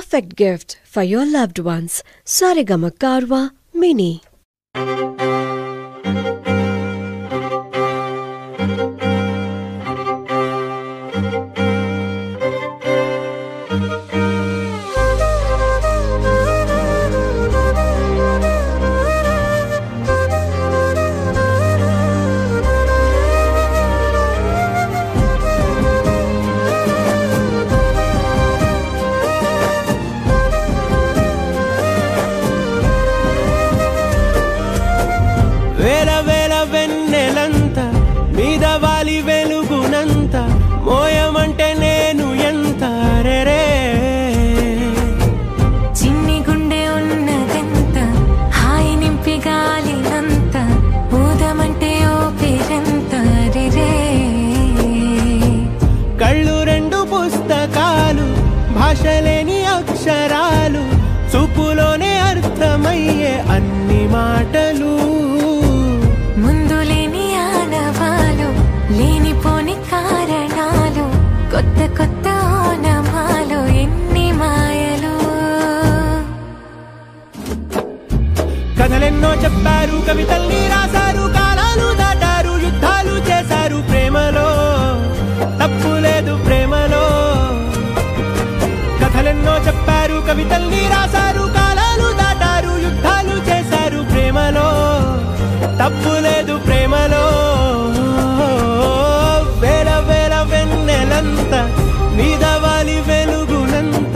perfect gift for your loved ones. Saregama Karwa Mini. మీదవాలి వెలుగునంత మోయమంటే నేను ఎంత రే చిన్ని గుండె ఉన్నదెంత హాయి నింపి గాలినంత ఊదమంటే ఓ పేరెంత రే కళ్ళు రెండు పుస్తకాలు భాషలేని అక్షరాలు చూపులోనే అర్థమయ్యే అన్ని మాటలు లేనిపోని కారణాలు కొత్త కొత్త ఓనమాలు ఎన్ని మాయలు కథలెన్నో చెప్పారు కవితల్ని రాశారు కాలాలు దాటారు యుద్ధాలు చేశారు ప్రేమలో తప్పు లేదు ప్రేమలో కథలెన్నో చెప్పారు కవితల్ని రాశారు కాలాలు దాటారు యుద్ధాలు చేశారు ప్రేమలో తప్పు లేదు ప్రేమలో మీదవాలి వెలుగునంత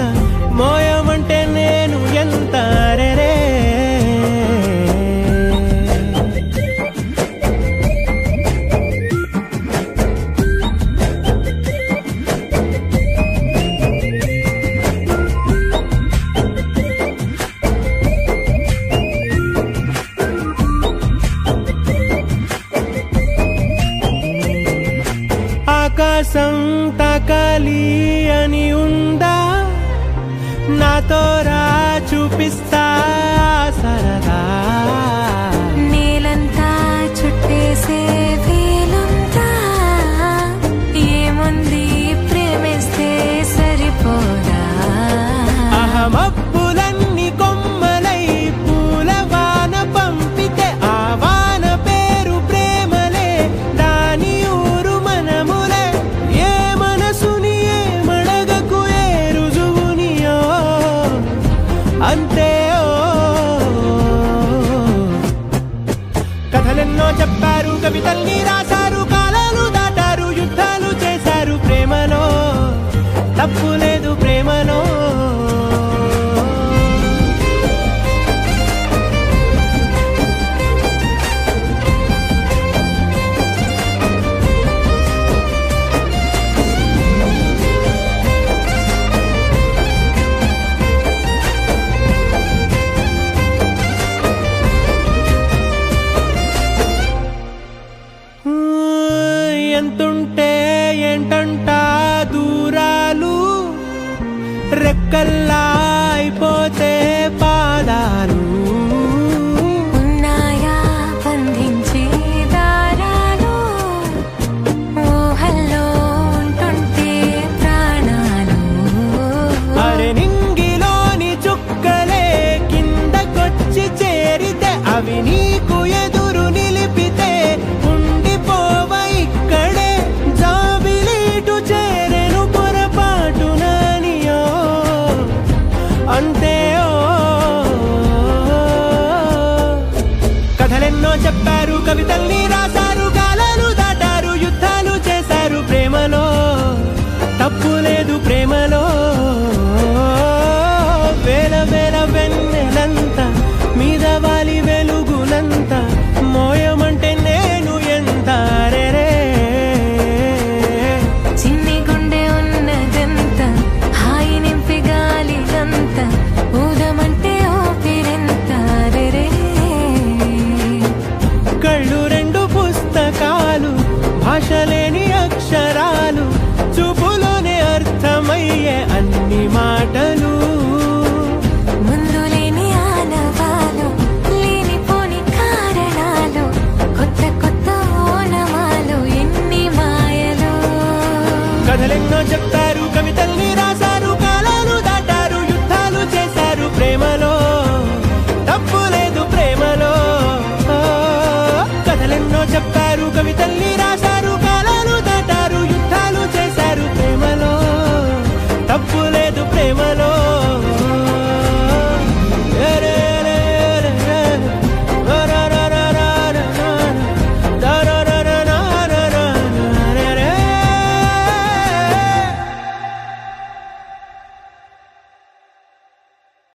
మోయమంటే నేను ఎంత రే ఆకాశం తాకాలి అని ఉందా నాతో రా చూపిస్తా సరదా నేలంతా చుట్టేసే వీలుందా ఏముంది ప్రేమిస్తే సరిపోదా అహమప్పులన్నీ కొమ్మలై పూలవాన పంపితే ఆ వాన పేరు ప్రేమలే దాని ఊరు మనములే ఏ మనసుని ఏ మడగకు ఏ రుజువునియో అంతే కథలెన్నో చెప్పారు కవితల్ని రాశారు కాలాలు దాటారు యుద్ధాలు చేశారు ప్రేమలో తప్పు లేదు ప్రేమలో ఎంతుంటే ఏంటంట దూరాలు రెక్కల్లా అయిపోతే పాదాలు ఉన్నాయా బంధించే దారాలు ఊహల్లో ఉంటుంటే ప్రాణాలు అరే నింగిలోని చుక్కలే కిందకొచ్చి చేరితే అవి నీకు ఎదురు నిలిపితే ఉండిపోవ ఇక్కడే జాబిలీటు చేరెను పొరపాటు నానియో అంతే కథలెన్నో చెప్పారు కవితల్ని రాశారు కాలాలు దాటారు యుద్ధాలు చేశారు ప్రేమలో తప్పు లేదు ప్రేమలో వేల వేల వెన్నెలంత మీదవాలి వెలుగునంత మోయమంటే నేను ఎంత రే చిన్ని గుండె ఉన్నదెంత హాయి నింపి గాలినంత ఎన్నో చెప్పారు కవిత